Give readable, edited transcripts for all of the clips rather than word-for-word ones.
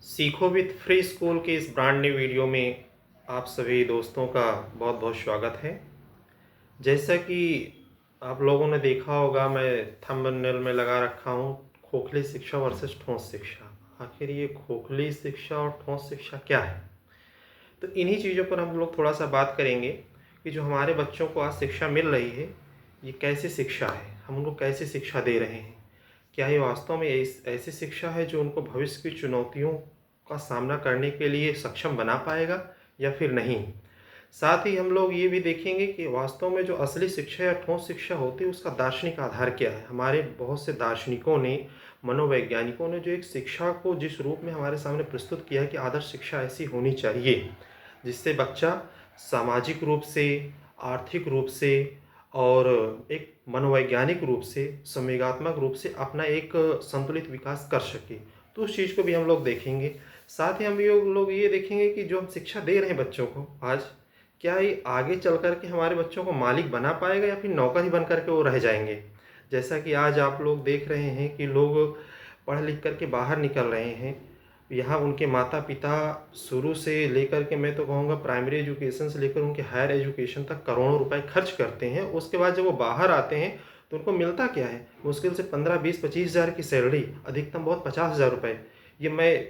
सीखो with free school के इस ब्रांड न्यू वीडियो में आप सभी दोस्तों का बहुत बहुत स्वागत है। जैसा कि आप लोगों ने देखा होगा, मैं थंबनेल में लगा रखा हूँ खोखली शिक्षा वर्सेस ठोस शिक्षा। आखिर ये खोखली शिक्षा और ठोस शिक्षा क्या है? तो इन्हीं चीज़ों पर हम लोग थोड़ा सा बात करेंगे कि जो हमारे बच्चों को आज शिक्षा मिल रही है, ये कैसी शिक्षा है, हम उनको कैसी शिक्षा दे रहे हैं। क्या ये वास्तव में ऐसी शिक्षा है जो उनको भविष्य की चुनौतियों का सामना करने के लिए सक्षम बना पाएगा या फिर नहीं? साथ ही हम लोग ये भी देखेंगे कि वास्तव में जो असली शिक्षा या ठोस शिक्षा होती है, उसका दार्शनिक आधार क्या है। हमारे बहुत से दार्शनिकों ने, मनोवैज्ञानिकों ने जो एक शिक्षा को जिस रूप में हमारे सामने प्रस्तुत किया है कि आदर्श शिक्षा ऐसी होनी चाहिए जिससे बच्चा सामाजिक रूप से, आर्थिक रूप से और एक मनोवैज्ञानिक रूप से, संवेगात्मक रूप से अपना एक संतुलित विकास कर सके। तो उस चीज़ को भी हम लोग देखेंगे। साथ ही हम ये लोग ये देखेंगे कि जो हम शिक्षा दे रहे हैं बच्चों को आज, क्या ये आगे चल कर के हमारे बच्चों को मालिक बना पाएगा या फिर नौकर ही बन कर के वो रह जाएंगे। जैसा कि आज आप लोग देख रहे हैं कि लोग पढ़ लिख कर के बाहर निकल रहे हैं। यहाँ उनके माता पिता शुरू से लेकर के, मैं तो कहूँगा प्राइमरी एजुकेशन से लेकर उनके हायर एजुकेशन तक करोड़ों रुपए खर्च करते हैं। उसके बाद जब वो बाहर आते हैं तो उनको मिलता क्या है? मुश्किल से 15-20-25 हज़ार की सैलरी, अधिकतम बहुत 50,000 रुपये। ये मैं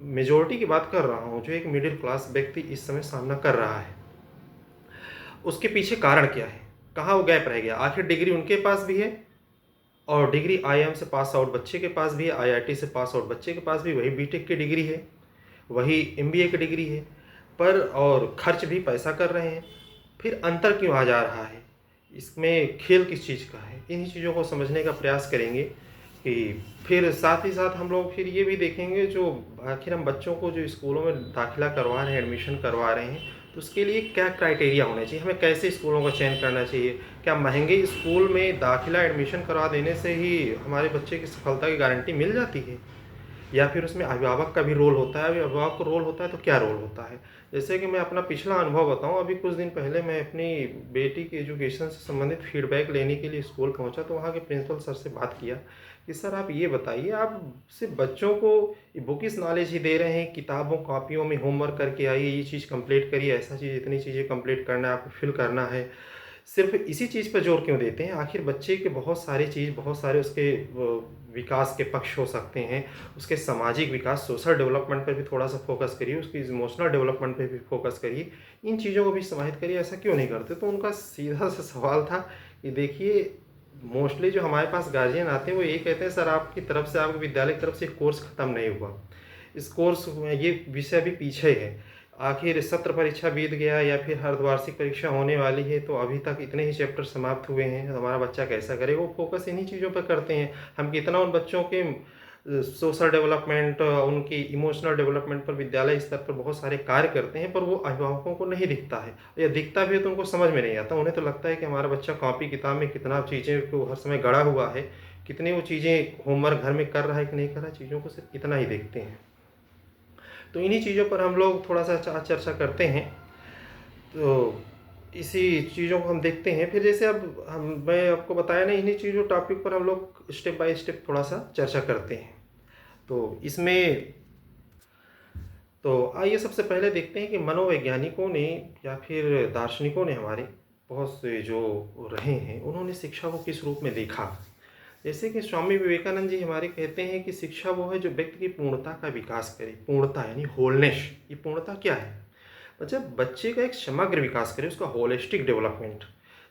मेजोरिटी की बात कर रहा हूँ, जो एक मिडिल क्लास व्यक्ति इस समय सामना कर रहा है। उसके पीछे कारण क्या है? कहाँ वो गैप रह गया? आखिर डिग्री उनके पास भी है और डिग्री आईआईएम से पास आउट बच्चे के पास भी है, आईआईटी से पास आउट बच्चे के पास भी वही बीटेक की डिग्री है, वही एमबीए की डिग्री है, पर और खर्च भी पैसा कर रहे हैं। फिर अंतर क्यों आ जा रहा है? इसमें खेल किस चीज़ का है? इन्हीं चीज़ों को समझने का प्रयास करेंगे कि फिर साथ ही साथ हम लोग फिर ये भी देखेंगे, जो आखिर हम बच्चों को जो स्कूलों में दाखिला करवा रहे हैं, एडमिशन करवा रहे हैं, तो उसके लिए क्या क्राइटेरिया होने चाहिए, हमें कैसे स्कूलों का चयन करना चाहिए। क्या महंगे स्कूल में दाखिला एडमिशन करवा देने से ही हमारे बच्चे की सफलता की गारंटी मिल जाती है, या फिर उसमें अभिभावक का भी रोल होता है? अभिभावक का रोल होता है तो क्या रोल होता है? जैसे कि मैं अपना पिछला अनुभव बताऊं, अभी कुछ दिन पहले मैं अपनी बेटी की एजुकेशन से संबंधित फीडबैक लेने के लिए स्कूल पहुंचा, तो वहां के प्रिंसिपल सर से बात किया कि सर आप ये बताइए, आप सिर्फ बच्चों को बुकिस नॉलेज ही दे रहे हैं, किताबों कॉपियों में होमवर्क करके आइए, ये चीज़ कंप्लीट करिए, ऐसा चीज़, इतनी चीज़ें कंप्लीट करना है, आपको फिल करना है, सिर्फ इसी चीज़ पर जोर क्यों देते हैं? आखिर बच्चे के बहुत सारी चीज़, बहुत सारे उसके विकास के पक्ष हो सकते हैं। उसके सामाजिक विकास, सोशल डेवलपमेंट पर भी थोड़ा सा फोकस करिए, उसकी इमोशनल डेवलपमेंट पे भी फोकस करिए, इन चीज़ों को भी समाहित करिए। ऐसा क्यों नहीं करते? तो उनका सीधा सा सवाल था कि देखिए, मोस्टली जो हमारे पास गार्जियन आते हैं वो ये कहते हैं, सर आपकी तरफ से, आपके विद्यालय की तरफ से कोर्स ख़त्म नहीं हुआ, इस कोर्स में ये विषय अभी पीछे है, आखिर सत्र परीक्षा बीत गया या फिर अर्धवार्षिक परीक्षा होने वाली है, तो अभी तक इतने ही चैप्टर समाप्त हुए हैं, हमारा बच्चा कैसा करेगा? वो फोकस इन्हीं चीज़ों पर करते हैं। हम कितना उन बच्चों के सोशल डेवलपमेंट, उनकी इमोशनल डेवलपमेंट पर विद्यालय स्तर पर बहुत सारे कार्य करते हैं, पर वो अभिभावकों को नहीं दिखता है, या दिखता भी है तो उनको समझ में नहीं आता। उन्हें तो लगता है कि हमारा बच्चा कॉपी किताब में कितना चीज़ें को हर समय गड़ा हुआ है, कितनी वो चीज़ें होमवर्क घर में कर रहा है कि नहीं कर रहा है, चीज़ों को सिर्फ इतना ही देखते हैं। तो इन्हीं चीज़ों पर हम लोग थोड़ा सा चर्चा करते हैं। तो इसी चीज़ों को हम देखते हैं। फिर जैसे अब हम, मैं आपको बताया ना, इन्हीं चीज़ों टॉपिक पर हम लोग स्टेप बाय स्टेप थोड़ा सा चर्चा करते हैं। तो इसमें तो आइए सबसे पहले देखते हैं कि मनोवैज्ञानिकों ने या फिर दार्शनिकों ने, हमारे बहुत से जो रहे हैं, उन्होंने शिक्षा को किस रूप में देखा। जैसे कि स्वामी विवेकानंद जी हमारे कहते हैं कि शिक्षा वो है जो व्यक्ति की पूर्णता का विकास करे। पूर्णता यानी होलनेस। ये पूर्णता क्या है? मतलब बच्चे का एक समग्र विकास करे, उसका होलिस्टिक डेवलपमेंट,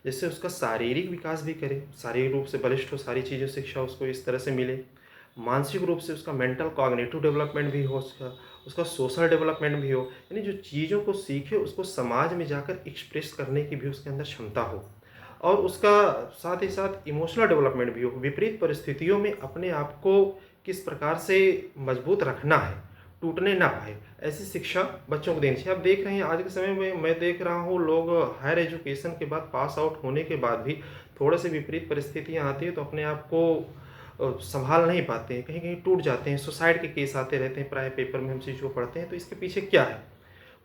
जिससे उसका शारीरिक विकास भी करे, शारीरिक रूप से बलिष्ठ हो, सारी चीज़ें शिक्षा उसको इस तरह से मिले। मानसिक रूप से उसका मेंटल कॉग्निटिव डेवलपमेंट भी हो, उसका उसका सोशल डेवलपमेंट भी हो, यानी जो चीज़ों को सीखे उसको समाज में जाकर एक्सप्रेस करने की भी उसके अंदर क्षमता हो, और उसका साथ ही साथ इमोशनल डेवलपमेंट भी हो। विपरीत परिस्थितियों में अपने आप को किस प्रकार से मजबूत रखना है, टूटने ना पाए, ऐसी शिक्षा बच्चों को देनी चाहिए। आप देख रहे हैं आज के समय में, मैं देख रहा हूँ लोग हायर एजुकेशन के बाद, पास आउट होने के बाद भी थोड़े से विपरीत परिस्थितियाँ आती है तो अपने आप को संभाल नहीं पाते हैं, कहीं कहीं टूट जाते हैं, सुसाइड के केस आते रहते हैं, प्राय पेपर में हम चीज़ को पढ़ते हैं। तो इसके पीछे क्या है?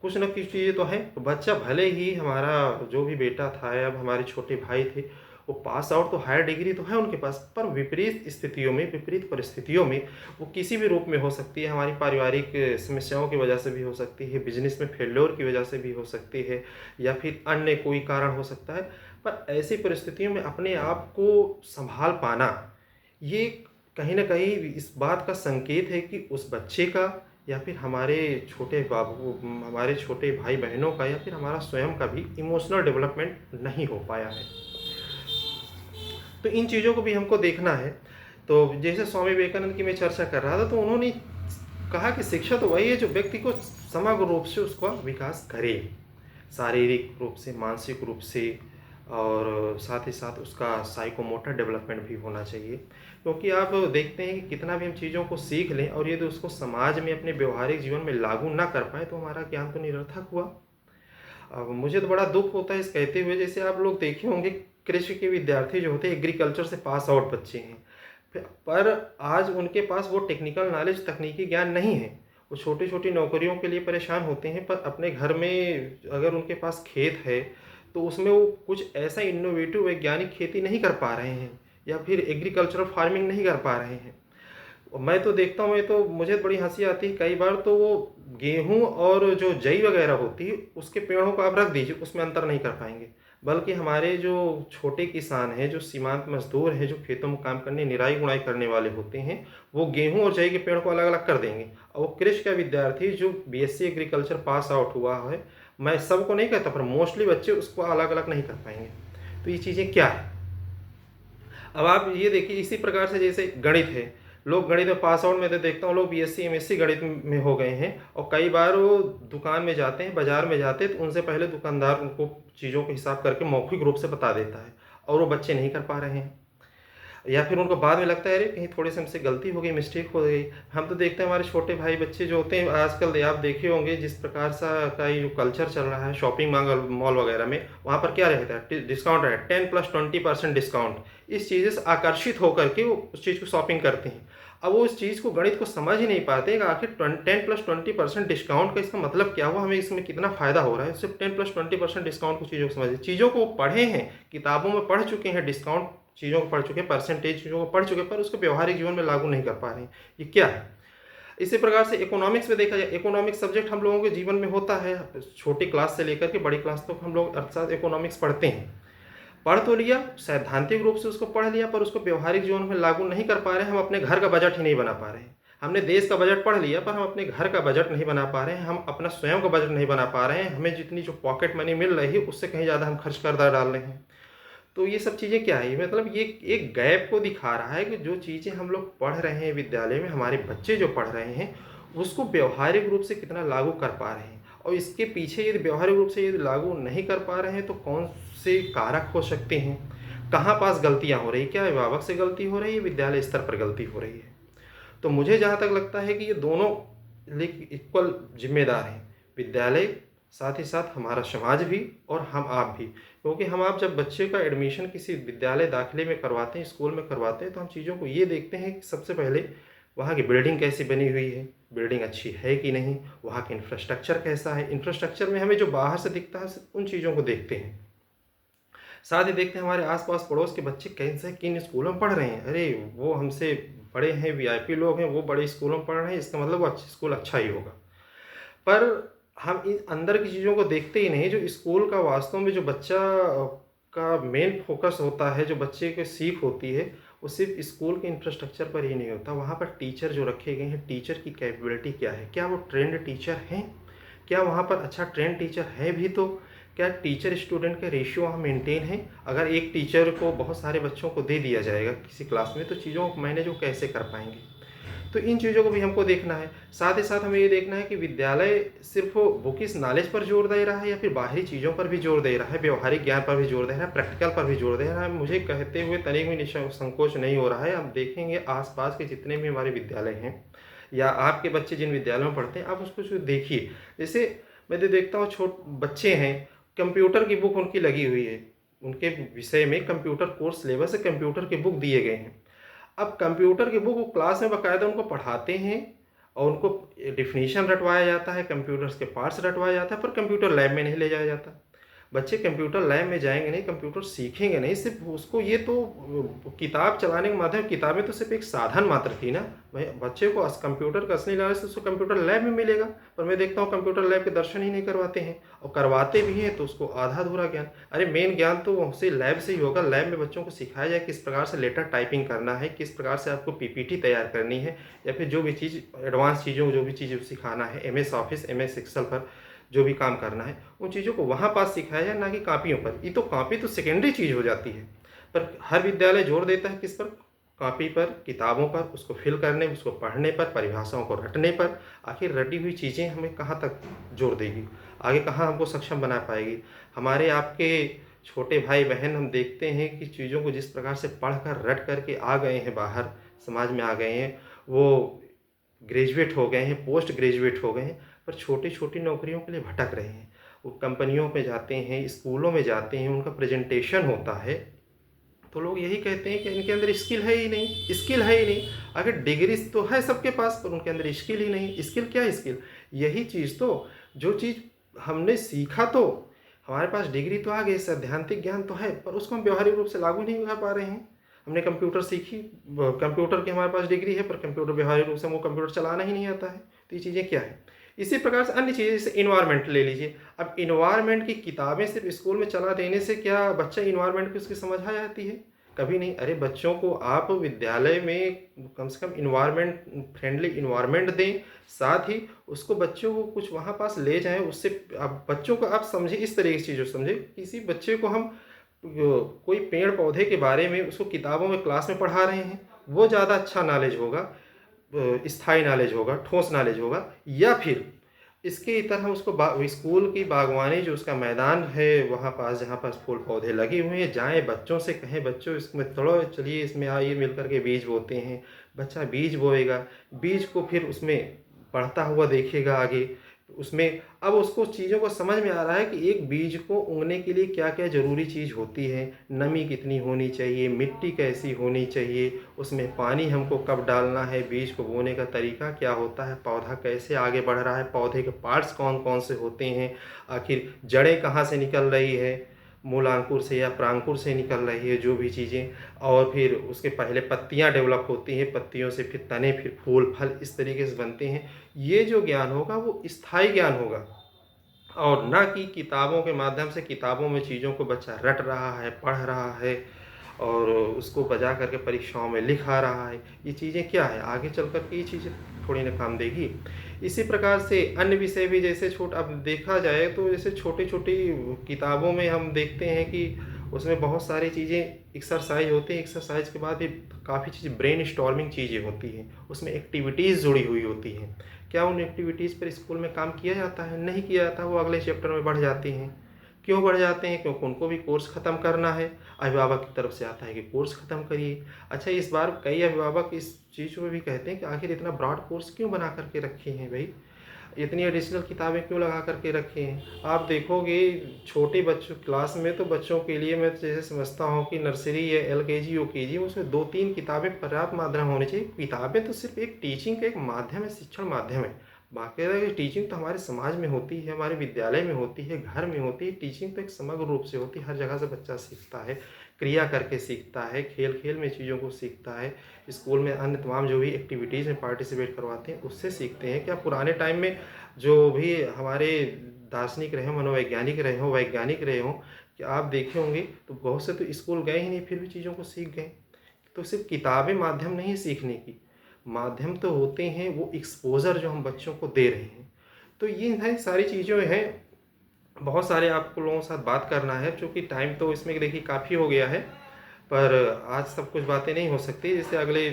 कुछ ना कुछ चीज़ें तो है। तो बच्चा भले ही, हमारा जो भी बेटा था या अब हमारे छोटे भाई थे, वो पास आउट तो हायर डिग्री तो है उनके पास, पर विपरीत स्थितियों में, विपरीत परिस्थितियों में वो किसी भी रूप में हो सकती है, हमारी पारिवारिक समस्याओं की वजह से भी हो सकती है, बिजनेस में फेल्योर की वजह से भी हो सकती है, या फिर अन्य कोई कारण हो सकता है। पर ऐसी परिस्थितियों में अपने आप को संभाल पाना, ये कहीं न कहीं इस बात का संकेत है कि उस बच्चे का, या फिर हमारे छोटे बाबू, हमारे छोटे भाई-बहनों का, या फिर हमारा स्वयं का भी इमोशनल डेवलपमेंट नहीं हो पाया है। तो इन चीज़ों को भी हमको देखना है। तो जैसे स्वामी विवेकानंद की मैं चर्चा कर रहा था, तो उन्होंने कहा कि शिक्षा तो वही है जो व्यक्ति को समग्र रूप से उसका विकास करे, शारीरिक रूप से, मानसिक रूप से, और साथ ही साथ उसका साइकोमोटर डेवलपमेंट भी होना चाहिए। क्योंकि आप देखते हैं कि कितना भी हम चीज़ों को सीख लें और यदि उसको समाज में, अपने व्यवहारिक जीवन में लागू ना कर पाएँ, तो हमारा ज्ञान तो निरर्थक हुआ। अब मुझे तो बड़ा दुःख होता है इस कहते हुए, जैसे आप लोग देखे होंगे कृषि के विद्यार्थी जो होते हैं, एग्रीकल्चर से पास आउट बच्चे हैं, पर आज उनके पास वो टेक्निकल नॉलेज, तकनीकी ज्ञान नहीं है। वो छोटी-छोटी नौकरियों के लिए परेशान होते हैं, पर अपने घर में अगर उनके पास खेत है, तो उसमें वो कुछ ऐसा इनोवेटिव वैज्ञानिक खेती नहीं कर पा रहे हैं, या फिर एग्रीकल्चरल फार्मिंग नहीं कर पा रहे हैं। मैं तो देखता हूँ, मैं तो मुझे बड़ी हँसी आती है कई बार, तो वो गेहूँ और जो जई वगैरह होती है, उसके पेड़ों को आप रख दीजिए, उसमें अंतर नहीं कर पाएँगे। बल्कि हमारे जो छोटे किसान हैं, जो सीमांत मज़दूर हैं, जो खेतों में काम करने, निराई-गुड़ाई करने वाले होते हैं, वो गेहूँ और जई के पेड़ को अलग-अलग कर देंगे। और वो कृषि का विद्यार्थी जो बीएससी एग्रीकल्चर पास आउट हुआ है, मैं सबको नहीं कहता, पर मोस्टली बच्चे उसको अलग-अलग नहीं कर पाएँगे। तो ये चीज़ें क्या हैं? अब आप ये देखिए, इसी प्रकार से जैसे गणित है, लोग गणित में पास आउट, मैं तो देखता हूँ लोग बीएससी एमएससी गणित में हो गए हैं, और कई बार वो दुकान में जाते हैं, बाजार में जाते हैं, तो उनसे पहले दुकानदार उनको चीज़ों का हिसाब करके मौखिक रूप से बता देता है, और वो बच्चे नहीं कर पा रहे हैं। या फिर उनको बाद में लगता है, अरे कहीं थोड़े से हमसे गलती हो गई, मिस्टेक हो गई। हम तो देखते हैं हमारे छोटे भाई बच्चे जो होते हैं आजकल, आप देखे होंगे जिस प्रकार का ये जो कल्चर चल रहा है शॉपिंग मॉल वगैरह में, वहाँ पर क्या रहता है, डिस्काउंट है, 10+20% डिस्काउंट। इस चीज़ से आकर्षित होकर के वो उस चीज़ को शॉपिंग करते हैं। अब वो उस चीज़ को, गणित को समझ ही नहीं पाते कि आखिर 10+20% डिस्काउंट का इसका मतलब क्या हुआ, हमें इसमें कितना फ़ायदा हो रहा है। सिर्फ 10+20% डिस्काउंट को चीज़ों को समझिए, चीज़ों को वो पढ़े हैं, किताबों में पढ़ चुके हैं, डिस्काउंट चीज़ों को पढ़ चुके हैं, परसेंटेज चीज़ों को पढ़ चुके हैं, पर उसको व्यवहारिक जीवन में लागू नहीं कर पा रहे हैं। ये क्या है? इसी प्रकार से इकोनॉमिक्स में देखा जाए, इकोनॉमिक्स सब्जेक्ट हम लोगों के जीवन में होता है, छोटी क्लास से लेकर के बड़ी क्लास तक हम लोग अर्थशास्त्र इकोनॉमिक्स पढ़ते हैं। पढ़ तो लिया, सैद्धांतिक रूप से उसको पढ़ लिया, पर उसको व्यवहारिक जीवन में लागू नहीं कर पा रहे हैं। हम अपने घर का बजट ही नहीं बना पा रहे हैं। हमने देश का बजट पढ़ लिया, पर हम अपने घर का बजट नहीं बना पा रहे हैं, हम अपना स्वयं का बजट नहीं बना पा रहे हैं। हमें जितनी जो पॉकेट मनी मिल रही है, उससे कहीं ज़्यादा हम खर्च कर डाल रहे हैं। तो ये सब चीज़ें क्या है? ये मतलब ये एक गैप को दिखा रहा है कि जो चीज़ें हम लोग पढ़ रहे हैं विद्यालय में, हमारे बच्चे जो पढ़ रहे हैं, उसको व्यावहारिक रूप से कितना लागू कर पा रहे हैं, और इसके पीछे यदि व्यावहारिक रूप से यदि लागू नहीं कर पा रहे हैं, तो कौन से कारक हो सकते हैं? कहाँ पास गलतियाँ हो रही हैं? क्या अभिभावक से गलती हो रही है, विद्यालय स्तर पर गलती हो रही है? तो मुझे जहाँ तक लगता है कि ये दोनों इक्वल जिम्मेदार हैं, विद्यालय, साथ ही साथ हमारा समाज भी, और हम आप भी। क्योंकि हम आप जब बच्चे का एडमिशन किसी विद्यालय दाखिले में करवाते हैं, स्कूल में करवाते हैं, तो हम चीज़ों को ये देखते हैं कि सबसे पहले वहाँ की बिल्डिंग कैसी बनी हुई है, बिल्डिंग अच्छी है कि नहीं, वहाँ का इंफ्रास्ट्रक्चर कैसा है। इंफ्रास्ट्रक्चर में हमें जो बाहर से दिखता है, उन चीज़ों को देखते हैं। साथ ही देखते हैं हमारे आस-पास पड़ोस के बच्चे कैसे किन स्कूलों में पढ़ रहे हैं। अरे! वो हमसे बड़े हैं, वीआईपी लोग हैं, वो बड़े स्कूलों में पढ़ रहे हैं, इसका मतलब वो स्कूल अच्छा ही होगा। पर हम इन अंदर की चीज़ों को देखते ही नहीं, जो स्कूल का वास्तव में जो बच्चा का मेन फ़ोकस होता है, जो बच्चे की सीख होती है, वो सिर्फ़ स्कूल के इंफ्रास्ट्रक्चर पर ही नहीं होता। वहाँ पर टीचर जो रखे गए हैं, टीचर की कैपेबिलिटी क्या है? क्या वो ट्रेन्ड टीचर हैं? क्या वहाँ पर अच्छा ट्रेन्ड टीचर है भी तो? क्या टीचर स्टूडेंट का रेशियो वहाँ मेंटेन है? अगर एक टीचर को बहुत सारे बच्चों को दे दिया जाएगा किसी क्लास में, तो चीज़ों को मैनेज वो कैसे कर पाएँगे? तो इन चीज़ों को भी हमको देखना है। साथ ही साथ हमें ये देखना है कि विद्यालय सिर्फ़ बुकिश नॉलेज पर जोर दे रहा है, या फिर बाहरी चीज़ों पर भी जोर दे रहा है, व्यावहारिक ज्ञान पर भी जोर दे रहा है, प्रैक्टिकल पर भी जोर दे रहा है। मुझे कहते हुए तनिक भी संकोच नहीं हो रहा है। आप देखेंगे आस-पास के जितने भी हमारे विद्यालय हैं, या आपके बच्चे जिन विद्यालयों में पढ़ते हैं, आप उसको जो देखिए। जैसे मैं तो देखता हूँ बच्चे हैं, कंप्यूटर की बुक उनकी लगी हुई है। उनके विषय में कंप्यूटर कोर्स सिलेबस है, कंप्यूटर की बुक दिए गए हैं। अब कंप्यूटर की बुक वो क्लास में बाकायदा उनको पढ़ाते हैं, और उनको डेफिनेशन रटवाया जाता है, कंप्यूटर्स के पार्ट्स रटवाया जाता है, पर कंप्यूटर लैब में नहीं ले जाया जाता। बच्चे कंप्यूटर लैब में जाएंगे नहीं, कंप्यूटर सीखेंगे नहीं, सिर्फ उसको ये तो किताब चलाने के माध्यम, किताबें तो सिर्फ एक साधन मात्र थी ना भाई। बच्चे को कंप्यूटर का असली लाभ से उसको कंप्यूटर लैब में मिलेगा, पर मैं देखता हूँ कंप्यूटर लैब के दर्शन ही नहीं करवाते हैं, और करवाते भी हैं तो उसको आधा अधूरा ज्ञान। अरे मेन ज्ञान तो उसे लैब से ही होगा। लैब में बच्चों को सिखाया जाए किस प्रकार से लेटर टाइपिंग करना है, किस प्रकार से आपको पीपीटी तैयार करनी है, या फिर जो भी चीज़ एडवांस चीज़ों जो भी चीज़ सिखाना है, एमएस ऑफिस एमएस एक्सेल पर जो भी काम करना है, उन चीज़ों को वहाँ पास सिखाया जाए, ना कि कापियों पर। ये तो कापी तो सेकेंडरी चीज़ हो जाती है, पर हर विद्यालय जोर देता है किस पर? कापी पर, किताबों पर, उसको फिल करने, उसको पढ़ने पर, परिभाषाओं को रटने पर। आखिर रटी हुई चीज़ें हमें कहाँ तक जोर देगी, आगे कहाँ हमको सक्षम बना पाएगी? हमारे आपके छोटे भाई बहन हम देखते हैं कि चीज़ों को जिस प्रकार से पढ़ कर रट करके आ गए हैं, बाहर समाज में आ गए हैं, वो ग्रेजुएट हो गए हैं, पोस्ट ग्रेजुएट हो गए हैं, पर छोटी छोटी नौकरियों के लिए भटक रहे हैं। वो कंपनियों में जाते हैं, स्कूलों में जाते हैं, उनका प्रेजेंटेशन होता है, तो लोग यही कहते हैं कि इनके अंदर स्किल है ही नहीं, स्किल है ही नहीं। अगर डिग्री तो है सबके पास, पर उनके अंदर स्किल ही नहीं। स्किल क्या स्किल? यही चीज़ तो, जो चीज़ हमने सीखा, तो हमारे पास डिग्री तो आ गई, सैद्धांतिक ज्ञान तो है, पर उसको हम व्यवहारिक रूप से लागू नहीं कर पा रहे हैं। हमने कंप्यूटर सीखी, कंप्यूटर की हमारे पास डिग्री है, पर कंप्यूटर व्यवहारिक रूप से हमको कंप्यूटर चलाना ही नहीं आता है। तो ये चीज़ें क्या है? इसी प्रकार से अन्य चीज़ें, जैसे इन्वायरमेंट ले लीजिए। अब इन्वायरमेंट की किताबें सिर्फ स्कूल में चला देने से क्या बच्चा इन्वायरमेंट की उसकी समझ आ जाती है? कभी नहीं। अरे बच्चों को आप विद्यालय में कम से कम इन्वायरमेंट, फ्रेंडली इन्वायरमेंट दें, साथ ही उसको बच्चों को कुछ वहाँ पास ले जाएं। उससे आप बच्चों को आप समझे, इस तरीके की चीज़ों समझे। किसी बच्चे को हम कोई पेड़ पौधे के बारे में उसको किताबों में क्लास में पढ़ा रहे हैं, वो ज़्यादा अच्छा नॉलेज होगा, स्थायी नॉलेज होगा, ठोस नॉलेज होगा। या फिर इसके तरह उसको स्कूल की बागवानी, जो उसका मैदान है वहाँ पास, जहाँ पास फूल पौधे लगे हुए हैं, जाएं, बच्चों से कहें, बच्चों इसमें तोड़ो, चलिए इसमें आइए, मिल करके बीज बोते हैं। बच्चा बीज बोएगा, बीज को फिर उसमें बढ़ता हुआ देखेगा आगे उसमें। अब उसको चीज़ों को समझ में आ रहा है कि एक बीज को उगने के लिए क्या क्या ज़रूरी चीज़ होती है, नमी कितनी होनी चाहिए, मिट्टी कैसी होनी चाहिए, उसमें पानी हमको कब डालना है, बीज को बोने का तरीका क्या होता है, पौधा कैसे आगे बढ़ रहा है, पौधे के पार्ट्स कौन कौन से होते हैं, आखिर जड़ें कहाँ से निकल रही है, मूलांकुर से या प्रांकुर से निकल रही है जो भी चीज़ें, और फिर उसके पहले पत्तियां डेवलप होती हैं, पत्तियों से फिर तने, फिर फूल फल, इस तरीके से बनते हैं। ये जो ज्ञान होगा वो स्थायी ज्ञान होगा, और ना कि किताबों के माध्यम से। किताबों में चीज़ों को बच्चा रट रहा है, पढ़ रहा है, और उसको बजा करके परीक्षाओं में लिखा रहा है। ये चीज़ें क्या है, आगे चल कर के ये चीज़ें थोड़ी ना काम देगी। इसी प्रकार से अन्य विषय भी, जैसे अब देखा जाए तो जैसे छोटी छोटी किताबों में हम देखते हैं कि उसमें बहुत सारी चीज़ें एक्सरसाइज होती हैं। एक्सरसाइज के बाद भी काफ़ी चीज़ ब्रेन स्टॉर्मिंग चीज़ें होती हैं, उसमें एक्टिविटीज़ जुड़ी हुई होती हैं। क्या उन एक्टिविटीज़ पर स्कूल में काम किया जाता है? नहीं किया जाता, वो अगले चैप्टर में बढ़ जाती हैं। क्यों बढ़ जाते हैं? क्योंकि उनको भी कोर्स ख़त्म करना है। अभिभावक की तरफ से आता है कि कोर्स ख़त्म करिए। अच्छा, इस बार कई अभिभावक इस चीज़ में भी कहते हैं कि आखिर इतना ब्रॉड कोर्स क्यों बना करके रखे हैं भाई, इतनी एडिशनल किताबें क्यों लगा करके रखे हैं? आप देखोगे छोटे बच्चों क्लास में, तो बच्चों के लिए मैं जैसे समझता हूँ कि नर्सरी या एलकेजी यूकेजी, उसमें 2-3 किताबें पर्याप्त मात्रा में होनी चाहिए। किताबें तो सिर्फ एक टीचिंग का एक माध्यम है, शिक्षण माध्यम है। बाकायदा टीचिंग तो हमारे समाज में होती है, हमारे विद्यालय में होती है, घर में होती है। टीचिंग तो एक समग्र रूप से होती है, हर जगह से बच्चा सीखता है, क्रिया करके सीखता है, खेल खेल में चीज़ों को सीखता है। स्कूल में अन्य तमाम जो भी एक्टिविटीज़ में पार्टिसिपेट करवाते हैं, उससे सीखते हैं। क्या पुराने टाइम में जो भी हमारे दार्शनिक रहे हों, मनोवैज्ञानिक रहे हों, वैज्ञानिक रहे हों, कि आप देखे होंगे तो बहुत से तो स्कूल गए ही नहीं, फिर भी चीज़ों को सीख गए। तो सिर्फ किताबें माध्यम नहीं सीखने की, माध्यम तो होते हैं वो एक्सपोज़र जो हम बच्चों को दे रहे हैं। तो ये हैं सारी चीज़ें हैं। बहुत सारे आपको लोगों के साथ बात करना है, चूँकि टाइम तो इसमें देखिए काफ़ी हो गया है, पर आज सब कुछ बातें नहीं हो सकती। जैसे अगले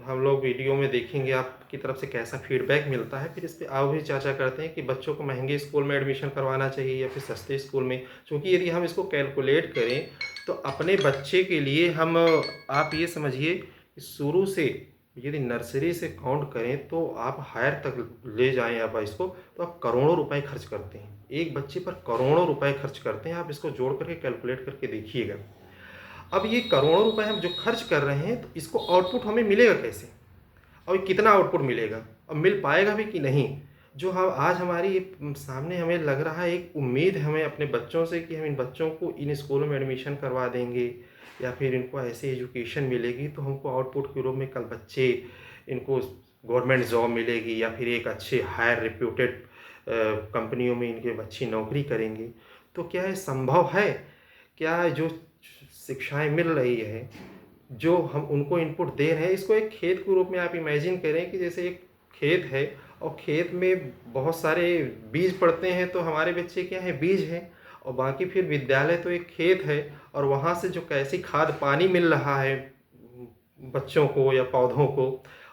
हम लोग वीडियो में देखेंगे आपकी तरफ से कैसा फीडबैक मिलता है, फिर इस पे और भी चर्चा करते हैं कि बच्चों को महंगे स्कूल में एडमिशन करवाना चाहिए या फिर सस्ते स्कूल में। क्योंकि यदि हम इसको कैलकुलेट करें तो अपने बच्चे के लिए हम, आप ये समझिए कि शुरू से यदि नर्सरी से काउंट करें तो आप हायर तक ले जाएं आप इसको, तो आप करोड़ों रुपए खर्च करते हैं, एक बच्चे पर करोड़ों रुपए खर्च करते हैं। आप इसको जोड़ करके कैलकुलेट करके देखिएगा। अब ये करोड़ों रुपए हम जो खर्च कर रहे हैं, तो इसको आउटपुट हमें मिलेगा कैसे, और कितना आउटपुट मिलेगा, और मिल पाएगा भी कि नहीं? जो हम आज हमारी सामने हमें लग रहा है, एक उम्मीद है हमें अपने बच्चों से कि हम इन बच्चों को इन स्कूलों में एडमिशन करवा देंगे या फिर इनको ऐसी एजुकेशन मिलेगी तो हमको आउटपुट के रूप में कल बच्चे इनको गवर्नमेंट जॉब मिलेगी या फिर एक अच्छे हायर रिप्यूटेड कंपनियों में इनके अच्छी नौकरी करेंगे। तो क्या ये संभव है? क्या जो शिक्षाएं मिल रही है, जो हम उनको इनपुट दे रहे हैं, इसको एक खेत के रूप में आप इमेजिन करें कि जैसे एक खेत है और खेत में बहुत सारे बीज पड़ते हैं, तो हमारे बच्चे क्या हैं, बीज हैं। और बाकी फिर विद्यालय तो एक खेत है और वहाँ से जो कैसी खाद पानी मिल रहा है बच्चों को या पौधों को,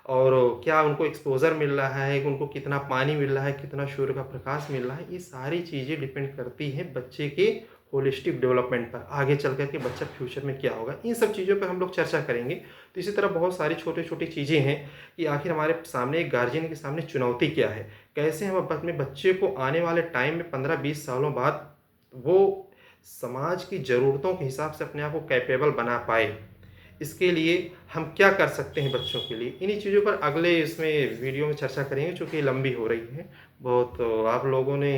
और क्या उनको एक्सपोज़र मिल रहा है, उनको कितना पानी मिल रहा है, कितना सूर्य का प्रकाश मिल रहा है, ये सारी चीज़ें डिपेंड करती हैं बच्चे के होलिस्टिक डेवलपमेंट पर। आगे चल कर के बच्चा फ्यूचर में क्या होगा, इन सब चीज़ों पर हम लोग चर्चा करेंगे। तो इसी तरह बहुत सारी छोटी-छोटी चीज़ें हैं कि आखिर हमारे सामने एक गार्जियन के सामने चुनौती क्या है? कैसे हम अपने बच्चे को आने वाले टाइम में 15-20 सालों बाद वो समाज की ज़रूरतों के हिसाब से अपने आप को कैपेबल बना पाए? इसके लिए हम क्या कर सकते हैं बच्चों के लिए? इन्हीं चीज़ों पर अगले इसमें वीडियो में चर्चा करेंगे, चूँकि लंबी हो रही है। बहुत आप लोगों ने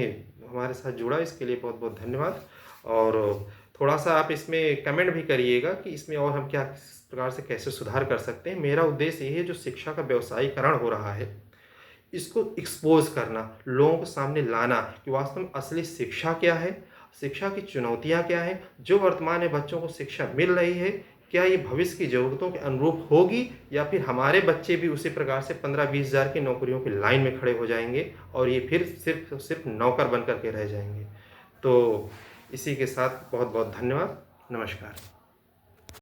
हमारे साथ जुड़ा, इसके लिए बहुत-बहुत धन्यवाद। और थोड़ा-सा आप इसमें कमेंट भी करिएगा कि इसमें और हम क्या किस प्रकार से कैसे सुधार कर सकते हैं। मेरा उद्देश्य यही है, जो शिक्षा का व्यवसायीकरण हो रहा है, इसको एक्सपोज़ करना, लोगों के सामने लाना कि वास्तव में असली शिक्षा क्या है, शिक्षा की चुनौतियाँ क्या हैं, जो वर्तमान में बच्चों को शिक्षा मिल रही है, क्या ये भविष्य की ज़रूरतों के अनुरूप होगी या फिर हमारे बच्चे भी उसी प्रकार से 15-20 हज़ार की नौकरियों की लाइन में खड़े हो जाएँगे और ये फिर सिर्फ़ नौकर बन कर के रह जाएँगे। तो इसी के साथ बहुत-बहुत धन्यवाद। नमस्कार।